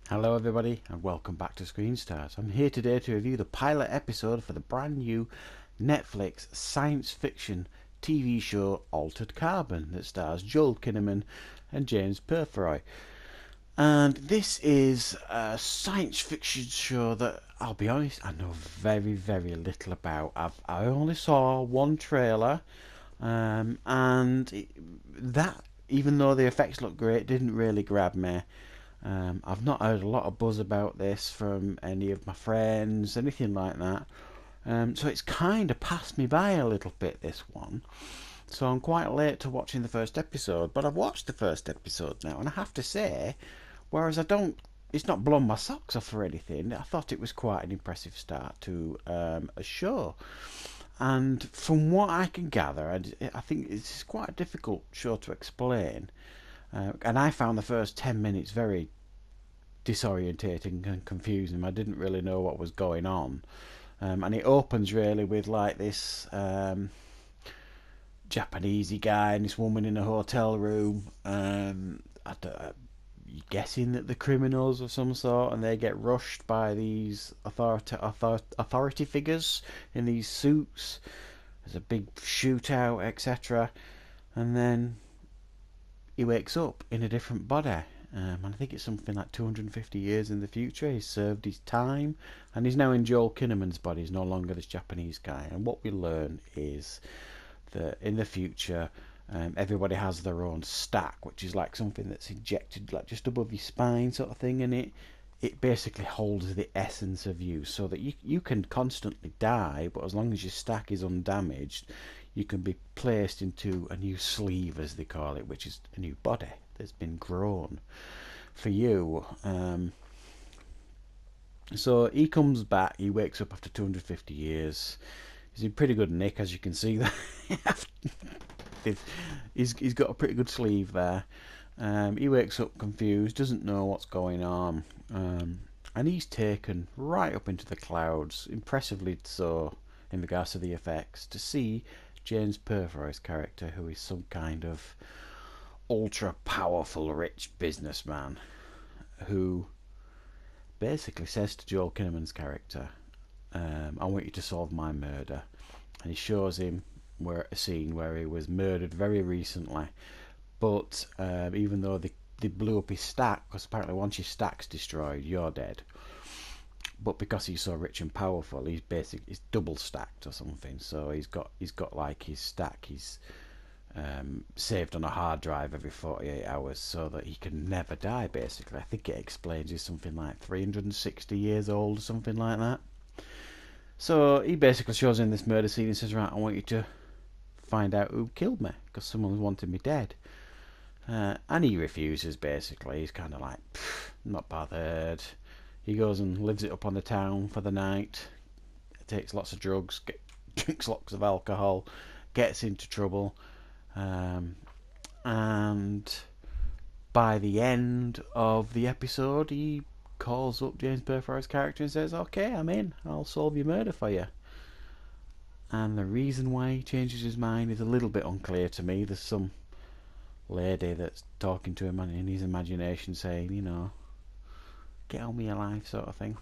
Hello everybody and welcome back to Screen Stars. I'm here today to review the pilot episode for the brand new Netflix science fiction TV show Altered Carbon that stars Joel Kinnaman and James Purefoy. And this is a science fiction show that, I'll be honest, I know very little about. I only saw one trailer, that, even though the effects look great, didn't really grab me. I've not heard a lot of buzz about this from any of my friends, anything like that. So it's kind of passed me by a little bit, this one. So I'm quite late to watching the first episode, but I've watched the first episode now, and I have to say, whereas it's not blown my socks off or anything, I thought it was quite an impressive start to a show. And from what I can gather, I think it's quite a difficult show to explain. And I found the first 10 minutes very disorientating and confusing. I didn't really know what was going on. And it opens really with like this Japanesey guy and this woman in a hotel room. You're guessing that the criminals of some sort, and they get rushed by these authority figures in these suits. There's a big shootout, etc. And then he wakes up in a different body. And I think it's something like 250 years in the future. He's served his time, and he's now in Joel Kinnaman's body. He's no longer this Japanese guy. And what we learn is that in the future, everybody has their own stack, which is like something that's injected like just above your spine, sort of thing, and it basically holds the essence of you, so that you can constantly die, but as long as your stack is undamaged, you can be placed into a new sleeve, as they call it, which is a new body that's been grown for you. So he comes back, he wakes up after 250 years. He's in pretty good nick, as you can see there. he's got a pretty good sleeve there. He wakes up confused, doesn't know what's going on, and he's taken right up into the clouds, impressively so in regards to the effects, to see James Purefoy's character, who is some kind of ultra powerful rich businessman, who basically says to Joel Kinnaman's character, I want you to solve my murder. And he shows him a scene where he was murdered very recently, but even though they blew up his stack, because apparently once your stack's destroyed, you're dead. But because he's so rich and powerful, he's double stacked or something. So he's got like his stack, he's saved on a hard drive every 48 hours, so that he can never die. Basically, I think it explains he's something like 360 years old or something like that. So he basically shows in this murder scene and says, right, I want you to find out who killed me, because someone wanted me dead. And he refuses, basically. He's kind of like, not bothered. He goes and lives it up on the town for the night, takes lots of drugs, drinks lots of alcohol, gets into trouble, and by the end of the episode, he calls up James Purefoy's character and says, okay, I'm in, I'll solve your murder for you. And the reason why he changes his mind is a little bit unclear to me. There's some lady that's talking to him in his imagination saying, get on with your life, sort of thing.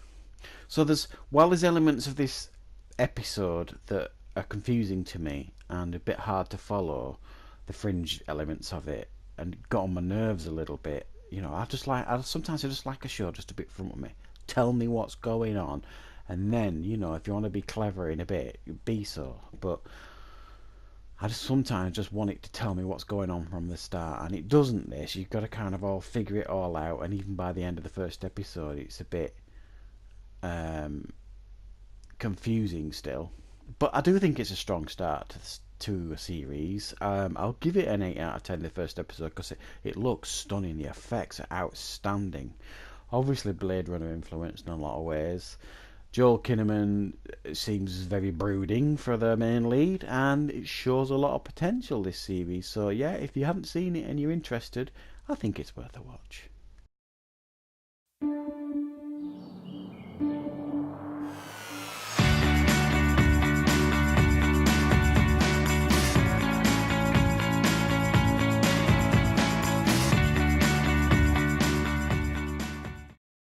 So while there's elements of this episode that are confusing to me and a bit hard to follow, the fringe elements of it, and got on my nerves a little bit. Sometimes I just like a show just a bit from me. Tell me what's going on, and then, if you want to be clever in a bit, be so. But I sometimes just want it to tell me what's going on from the start, and it doesn't. This, you've got to kind of all figure it all out, and even by the end of the first episode, it's a bit confusing still. But I do think it's a strong start to a series. I'll give it an 8 out of 10 the first episode, because it looks stunning. The effects are outstanding. Obviously Blade Runner influenced in a lot of ways. Joel Kinnaman seems very brooding for the main lead, and it shows a lot of potential, this series. So yeah, if you haven't seen it and you're interested, I think it's worth a watch.